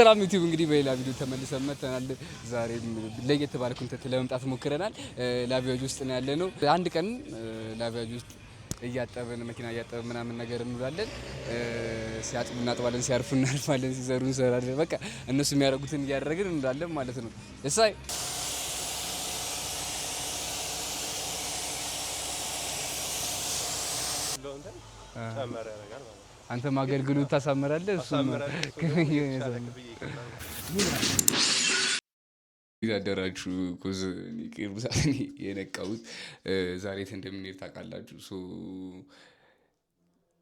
ሰላም ዩቲዩብ እንግዲህ በሌላ ቪዲዮ ተመልሰን መጥተናል። ዛሬም ለየት ባለ ኮንተንት ለመምጣት ሞክረናል። ላቪያጅ ውስጥ ነው ያለነው። አንድ ቀን ላቪያጅ ውስጥ እያጠብን መኪና እያጠብን ምናምን ነገር እንውላለን። ሲያጥቡ እናጥባለን፣ ሲያርፉ እናርፋለን፣ ሲሰሩ እንሰራለን። በቃ እነሱ የሚያደርጉትን እያደረግን እንውላለን ማለት ነው። እሳይ አንተ ማገልግሉ ታሳምራለህ እሱም ያደራችሁ ኮዝ ኒቄሩሳኒ የነቃውት ዛሬ እንደምንሄድ ታውቃላችሁ። ሶ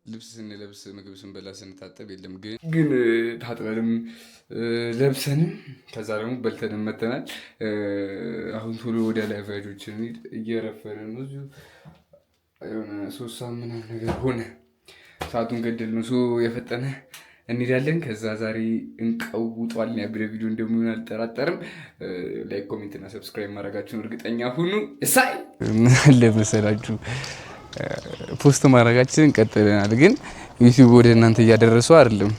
ልብስ ስንለብስ ምግብ ስንበላ ስንታጠብ የለም ግን ታጥበንም ለብሰንም ከዛ ደግሞ በልተንም መተናል። አሁን ቶሎ ወደ ላቪያጆችን እየረፈርን ነው። እዚሁ የሆነ 3 ሰዓት ምናምን ነገር ሆነ። ሰዓቱን ገደል ነው። ሶ የፈጠነ እንሄዳለን። ከዛ ዛሬ እንቀውጧለን። ያብረ ቪዲዮ እንደሚሆን አልጠራጠርም። ላይክ፣ ኮሜንት እና ሰብስክራይብ ማድረጋችሁን እርግጠኛ ሁኑ። እሳይ ምን አለ መሰላችሁ ፖስት ማድረጋችንን ቀጥለናል፣ ግን ዩቲዩብ ወደ እናንተ እያደረሰው አይደለም።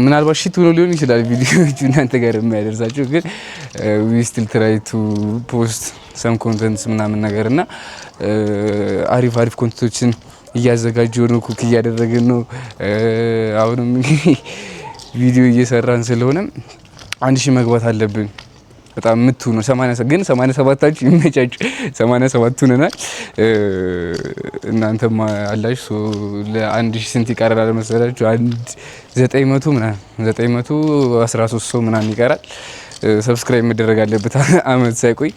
ምናልባት ሺት ሆኖ ሊሆን ይችላል ቪዲዮዎቹ እናንተ ጋር የሚያደርሳቸው፣ ግን ዊ ስቲል ትራይ ቱ ፖስት ሰም ኮንተንትስ ምናምን ነገር እና አሪፍ ኮንተንቶችን እያዘጋጀሁ ነው። ኩክ እያደረግን ነው። አሁንም ቪዲዮ እየሰራን ስለሆነ 1000 መግባት አለብን። በጣም ምቱ ነው 80 ግን 87ታችሁ ይመቻችሁ። 87 ሆነናል። እናንተም አላችሁ። ለ1000 ስንት ይቀራል መሰላችሁ? 900 ምናምን 913 ሰው ምናምን ይቀራል። ሰብስክራይብ መደረግ አለበት አመት ሳይቆይ።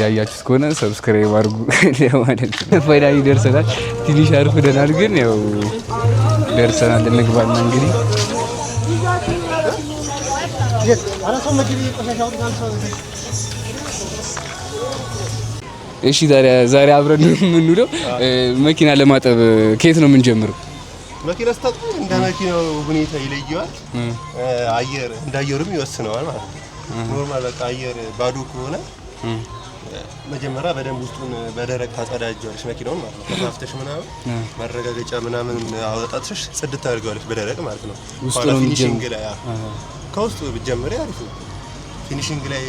ያያችሁት ከሆነ ሰብስክራይብ አድርጉ ለማለት ነው። ፋይናሊ ደርሰናል። ትንሽ አርፍደናል፣ ግን ያው ደርሰናል። እንግባና እንግዲህ እሺ ዛሬ አብረን የምንውለው መኪና ለማጠብ ከየት ነው የምንጀምረው? መኪና ስታጥቡ እንደ መኪናው ሁኔታ ይለየዋል። አየር እንዳየሩም ይወስነዋል ማለት ነው። ኖርማል በቃ አየር ባዶ ከሆነ መጀመሪያ በደንብ ውስጡን በደረቅ ታጸዳጃለሽ መኪናውን ማለት ነው። ከፋፍተሽ ምናምን ማረጋገጫ ምናምን አወጣጥሽ ጽድት ታደርጊዋለሽ በደረቅ ማለት ነው። ፊኒሺንግ ላይ ከውስጡ ብትጀምሪ አሪፍ ነው። ፊኒሺንግ ላይ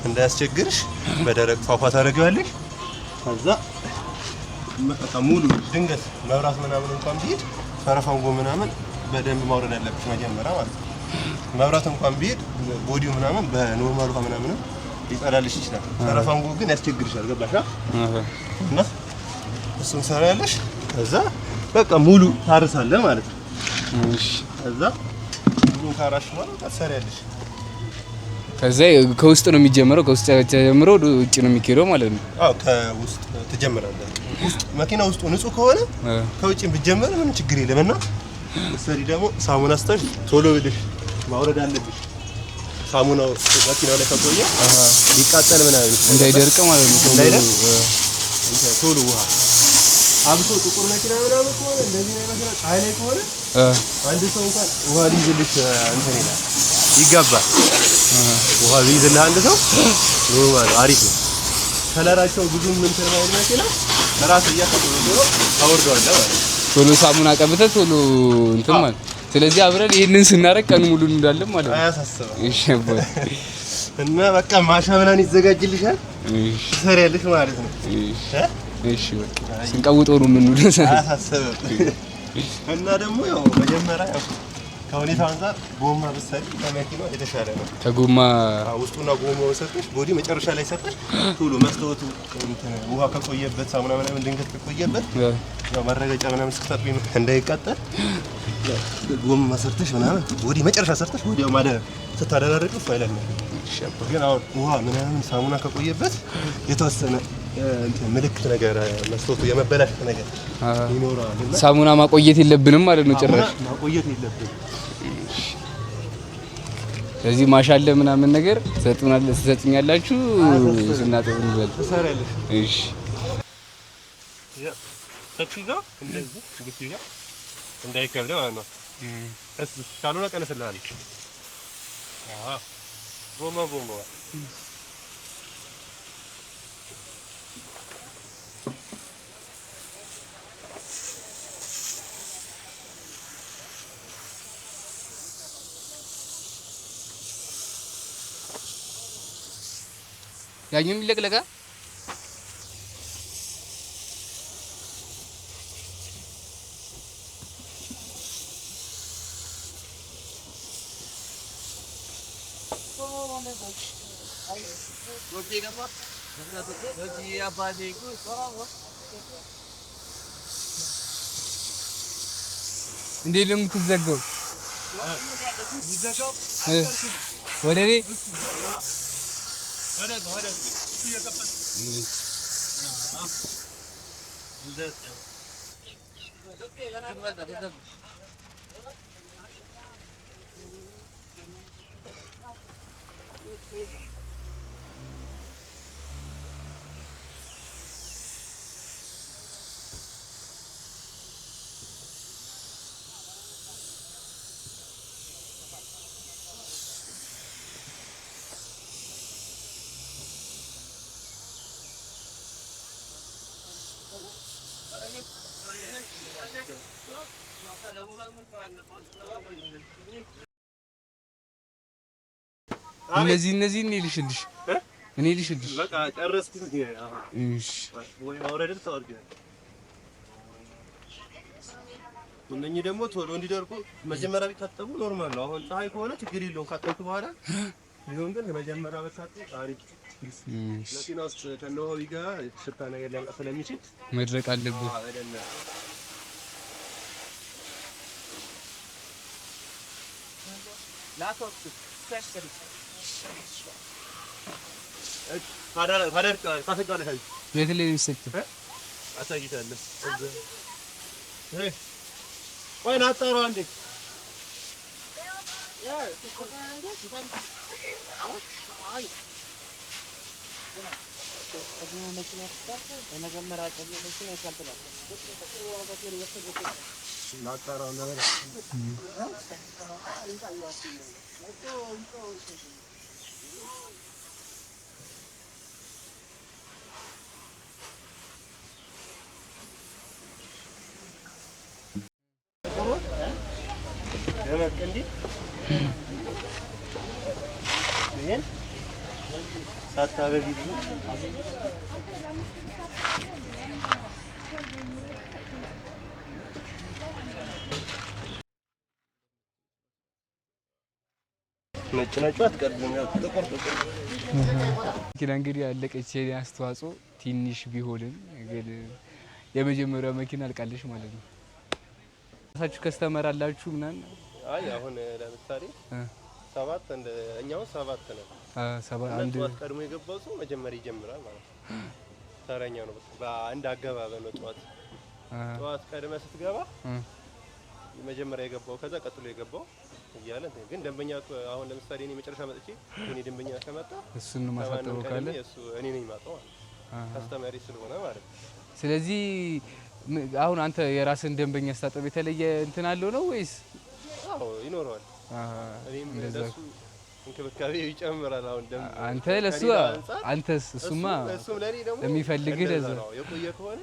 እንዳያስቸግርሽ በደረቅ ፏፏ ታደርጊዋለሽ። ከዛ በቃ ሙሉ ድንገት መብራት ምናምን እንኳን ቢሄድ ፈረፋንጎ ምናምን በደንብ ማውረድ ያለብሽ መጀመሪያ ማለት ነው። መብራት እንኳን ቢሄድ ቦዲው ምናምን በኖርማል ውሃ ምናምን ሊጸዳልሽ ይችላል። ፈረፋንጎ ግን ያስቸግርሻል። ገባሽ? እና እሱን ሰራያለሽ። ከዛ በቃ ሙሉ ታርሳለህ ማለት ነው። እሺ። ከዛ ሙሉ ካራሽ ማለት ታሰሪያለሽ። ከዛ ከውስጥ ነው የሚጀምረው። ከውስጥ ተጀምሮ ውጭ ነው የሚኬደው ማለት ነው። አዎ ከውስጥ ትጀምራለህ። ውስጥ መኪና ውስጡ ንጹህ ከሆነ ከውጭ ብትጀምር ምንም ችግር የለምና ሰሪ ደግሞ ሳሙና አስተሽ ቶሎ ብለሽ ማውረድ አለብሽ። ሳሙናው መኪናው ላይ ከቆየ ሊቃጠል ምናምን እንዳይደርቅ ማለት ነው። እንዳይደርቅ ቶሎ ውሃ አብሶ ጥቁር መኪና ምናምን ከሆነ እንደዚህ ነው መኪና ፀሐይ ላይ ከሆነ አንድ ሰው እንኳን ውሃ ሊይዝልሽ እንትን ይላል ይገባል። ውሃ ሊይዝልህ አንድ ሰው ኖርማል አሪፍ ነው። ከለራቸው ብዙም እንትን ማለት መኪና ራስ እያተቆረጠው አወርደዋለሁ ማለት ነው። ቶሎ ሳሙና ቀብተህ ቶሎ እንትን ማለት። ስለዚህ አብረን ይሄንን ስናረግ ቀን ሙሉ እንዳለን ማለት ነው። አያሳስብም። እሺ እና በቃ ማሻ ምናምን ይዘጋጅልሻል። እሺ ሰሪያለሽ ማለት ነው። እሺ በቃ ስንቀውጠው ነው የምንውለው። አያሳስብም። እና ደግሞ ያው መጀመሪያ ያው ከሁኔታው አንፃር ጎማ ብትሰሪ ለመኪናው የተሻለ ነው። ከጎማ ውስጡና ጎማው ሰጥተሽ ቦዲ መጨረሻ ላይ ሰጥተሽ ቶሎ መስታወቱ ውሃ ከቆየበት ሳሙና ምናምን ድንገት ከቆየበት ያው ማረጋጫ ምናምን ስታጥቢ እንዳይቃጠል ጎማ ሰርተሽ ምናምን ቦዲ መጨረሻ ሰርተሽ ቦዲው ማደ ስታደራርቅ ፋይላል ነው። ግን አሁን ውሃ ምናምን ሳሙና ከቆየበት የተወሰነ ምልክት ነገር መስታወቱ የመበላሸት ነገር ይኖራል። ሳሙና ማቆየት የለብንም ማለት ነው። ጭራሽ ማቆየት የለብንም። ስለዚህ ማሻለ ምናምን ነገር ትሰጡኛላችሁ ስናጥብ እንበል። ትሰሪያለሽ። እሺ ያ ተክሲጋ እንደዚህ ግፊያ እንዳይከብድ ማለት ነው። እሱ ካልሆነ ቀነስልሃል። ቦማ ያኛው ይለቅለቃ እንዴት ነው የምትዘጋው? ወደ እኔ እነዚህ እኔ ልሽልሽ በቃ ጨረስኩኝ። እሺ ወይ ማውረድን ተወርገ እነኚህ ደግሞ ቶሎ እንዲደርቁ መጀመሪያ ቢታጠቡ ኖርማል ነው። አሁን ፀሐይ ከሆነ ችግር የለውም ካጠብኩ በኋላ ቢሆን ግን መጀመሪያ በታጠብ አሪፍ ለኪና ውስጥ ከነዋዊ ጋር ሽታ ነገር ሊያመጣ ስለሚችል መድረቅ አለበት። ቤት ላይ የሚሰጥህ አሳይታለሁ። ቆይ ና አጣራው አንዴ መኪና እንግዲህ ያለቀች የኔ አስተዋጽኦ ትንሽ ቢሆንም ግን የመጀመሪያው መኪና አልቃለች ማለት ነው። ራሳችሁ ከስተመር አላችሁ ምናምን? አይ አሁን ለምሳሌ 7 እኛው 7 ነው። 7 አንድ ቀድሞ የገባው ሰው መጀመሪያ ይጀምራል ማለት ነው። ተረኛ ነው። በአንድ አገባብ ነው። ጠዋት ቀድመ ስትገባ መጀመሪያ የገባው ከዛ ቀጥሎ የገባው እያለ ግን ደንበኛ አሁን ለምሳሌ እኔ መጨረሻ መጥቼ እኔ ደንበኛ ከመጣ እሱን ማሳጠበው ካለ እሱ እኔ ነኝ ማጣው ከስተመሪ ስለሆነ ማለት ነው። ስለዚህ አሁን አንተ የራስን ደንበኛ ስታጠብ የተለየ እንትን አለው ነው ወይስ? አዎ ይኖረዋል። እኔም ለሱ እንክብካቤ ይጨምራል። አሁን አንተ ለሱ አንተስ እሱም ለኔ ደግሞ የሚፈልግህ ለዛ ነው የቆየ ከሆነ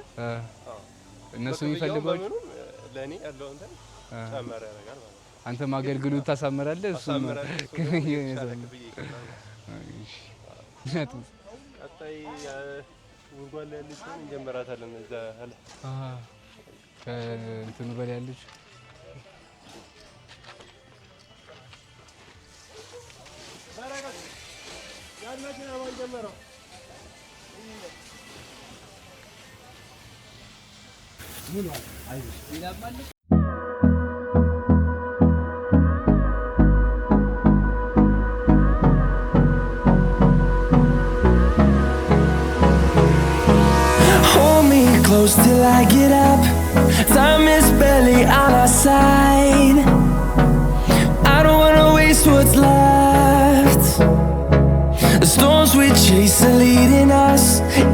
እነሱ የሚፈልገው ለኔ ያለው እንትን ጨመረ ያደርጋል ማለት ነው። አንተም አገልግሎት ታሳምራለህ እሱም ቀጣይ ጉርጓድ ላይ ያለች እንጀምራታለን። እዛ አለ ከእንትኑ በላይ ያለች close till I get up. Time is barely on our side. I don't wanna waste what's left. The storms we chase are leading us,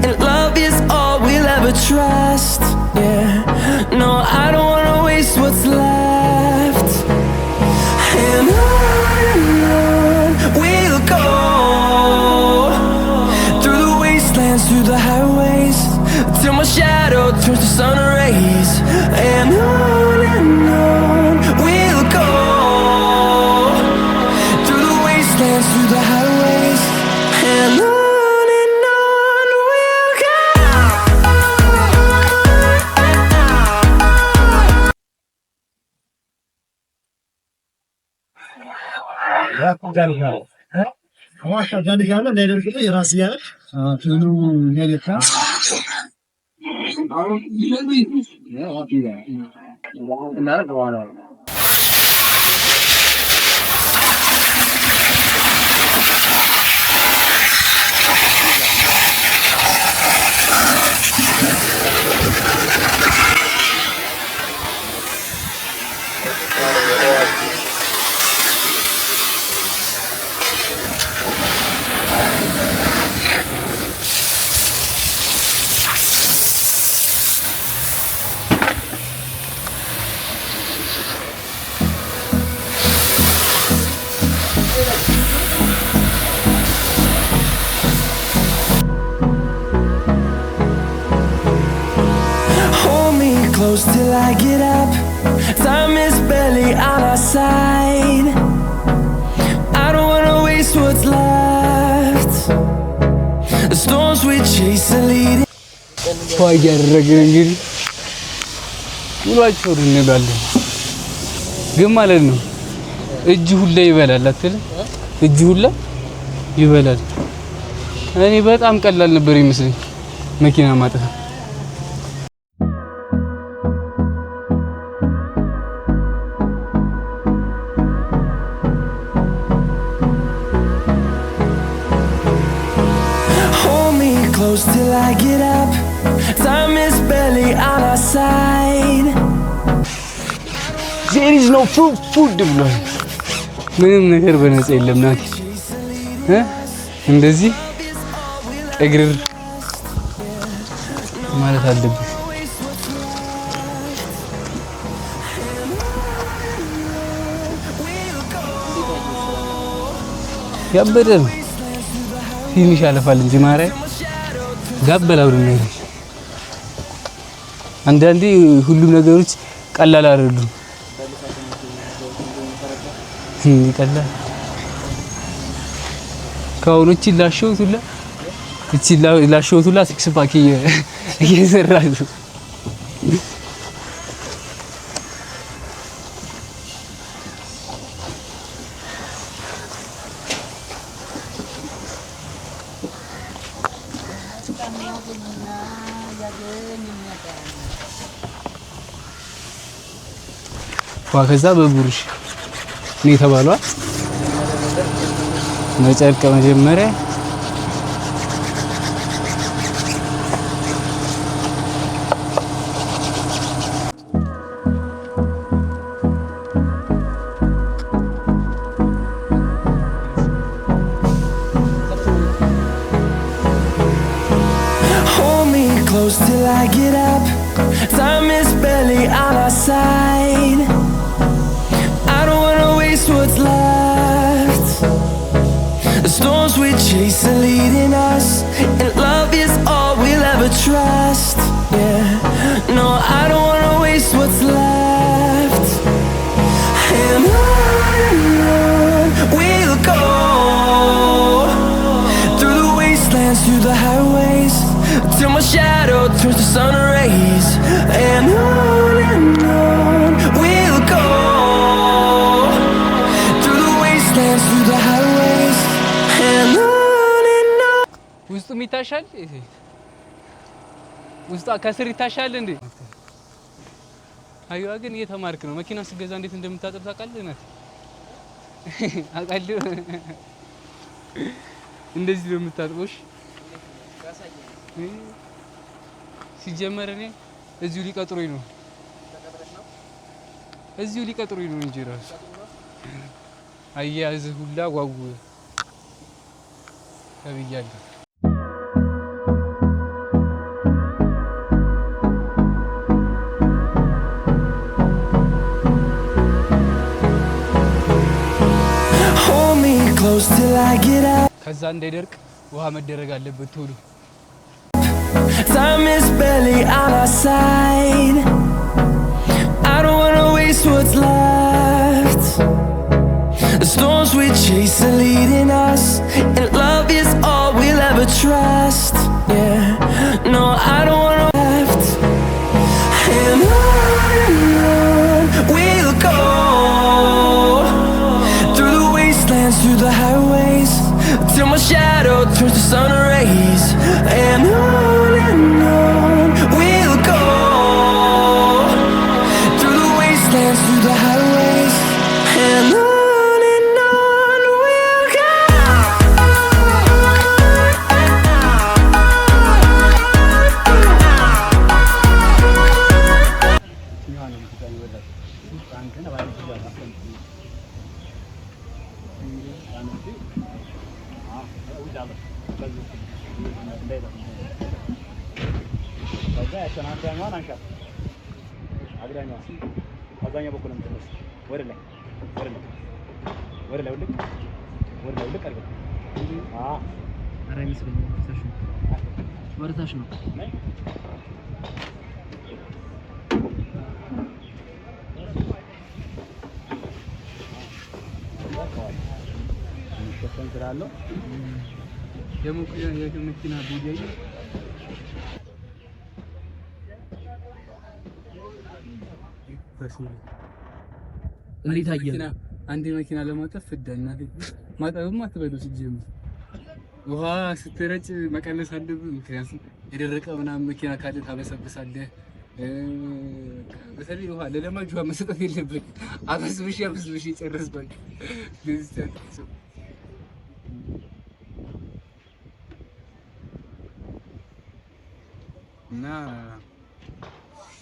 and love is all we'll ever trust. Yeah, no, I don't wanna waste what's left. And on we'll go, through the wastelands, through the highways, till my shadow turns to sun rays. And on we'll go, through the wastelands, through the highways. And on Close till I get up. Time is barely on our side. I don't wanna waste what's left. The storms we chase are leading. Why ያደረግን እንግዲህ ውሏቸው እንባለን ግን ማለት ነው እጅ ሁላ ይበላል አትል እጅ ሁላ ይበላል። እኔ በጣም ቀላል ነበር ይመስለኝ መኪና ማጠፍ። Close till I get up. Time is barely on our side. There is no food ብሏል። ምንም ነገር በነፃ የለም ናት እንደዚህ እግር ማለት አለብህ። ያበደ ነው ትንሽ ያለፋል እንጂ ማርያም ጋበላው ነው። አንዳንዴ ሁሉም ነገሮች ቀላል አይደሉም። ቀላል ከአሁኖች ላሸውቱላ እቺ ላሸውቱላ ሲክስ ፓክ እየሰራሉ። ከዛ በቡሩሽ ነው የተባለው መጨረቅ መጀመሪያ Hold me close till I get up. Time is barely on our side. What's left? The storms we chase are leading us, and love is all we'll ever trust. Yeah, no, I don't wanna waste what's left. And on we'll go, through the wastelands, through the highways, till my shadow turns to sun rays. And on we'll go, through the highways and on. ውስጡ ይታሻል ውስጡ ከስር ይታሻል እንዴ? አይዋ ግን እየተማርክ ነው። መኪና ስገዛ እንዴት እንደምታጠብ ታውቃለህ? ናት አውቃለሁ። እንደዚህ ነው የምታጥበውሽ። ሲጀመር እኔ እዚሁ ሊቀጥሩኝ ነው እንጂ ራሱ አያያዝ ሁላ ጓጉ ተብያለሁ። Hold me close till I get up. ከዛ እንዳይደርቅ ውሃ መደረግ አለበት ቶሎ። Time is barely on our side. I don't wanna waste what's left. The storms we chase are leading us, and love is all we'll ever trust. Yeah, no, I don't wanna left. And on we'll go, till my shadow turns to sun rays. And on we'll go, through the wastelands, through the highways. And on we'll go. አንድ መኪና ለማጠፍ ፍዳና ማጠብም አትበሉ ሲጀምር ውሃ ስትረጭ መቀነስ አለብህ። ምክንያቱም የደረቀ ምናምን መኪና ካለ ታበሰብሳለህ። በተለይ ውሃ ለለማጅ ውሃ መስጠት የለብህም። አብስብሽ ጨርስባል እና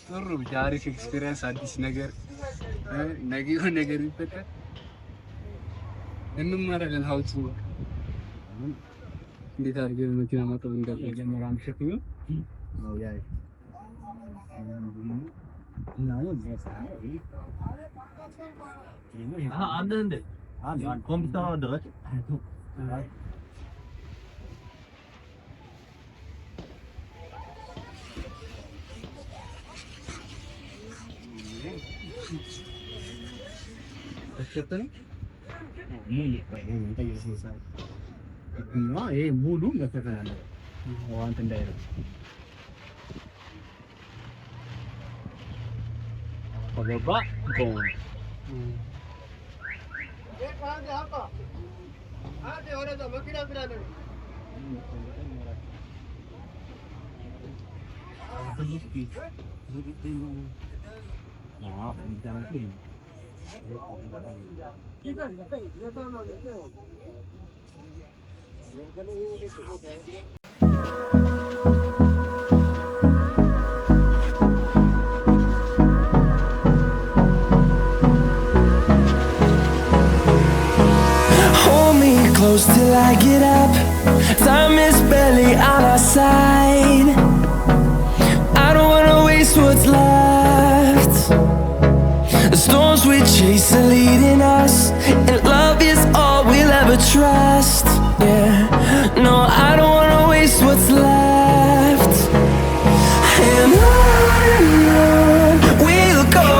ጥሩ ብቻ አሪፍ ኤክስፒሪየንስ አዲስ ነገር ነገ የሆነ ነገር ይፈጠር እንማራለን። ሀውቱ እንዴት አድርገን መኪና ማጠብ እንደጀመረ አምሽኩኝ ነው ያይ አንድ እንደ አንድ ኮምፒውተር አደረች ሙሉ ለፈተና ዋንት እንዳይረው ወገባ ቆም ወረዳ መኪና ብላለ Hold me close till I get up. Time is barely on our side. I don't wanna waste what's left. The storms we chase are leading us, and love is all we'll ever trust. Yeah, no, I don't wanna waste what's left. And on we'll go,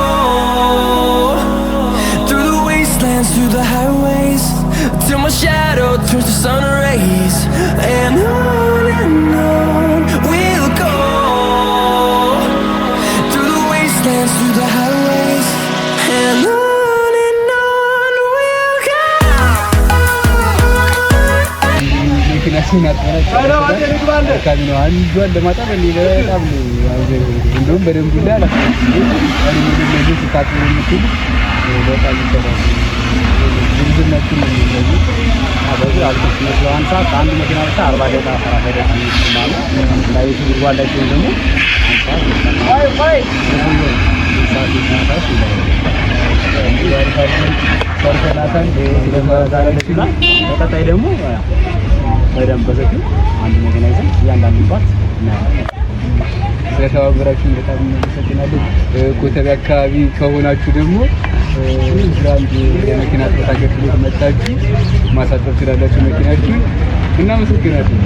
through the wastelands, through the highways, till my shadow turns to sun rays. And on we'll go, through the wastelands, through the highways. And on we'll go. መኪናችን አጥራች ካሚኖ አንዷን ለማጣብ በጣም እንደውም በደንብ ይላል እንደዚህ ተጣጥሮ የሚችል በጣም ይሰራል። ዝምዝናችን ነው የሚለው አበዛ አልኩት ነው አንሳ አንድ መኪና ብቻ 40 ደቂቃ 40 ደቂቃ ማለት ላይ ይጓላችሁ ደግሞ አይ ሰርተናታን በቀጣይ ደግሞ በደንብ በሰፊው አንድ መኪና ይዘን እያንዳንዱ ባት ስለተባበራችሁን በጣም እናመሰግናለን። ኮተቤ አካባቢ ከሆናችሁ ደግሞ ግራንድ የመኪና ጥራት አገልግሎት መጣችሁ ማሳጠብ ትችላላችሁ መኪናችሁ። እናመሰግናለን።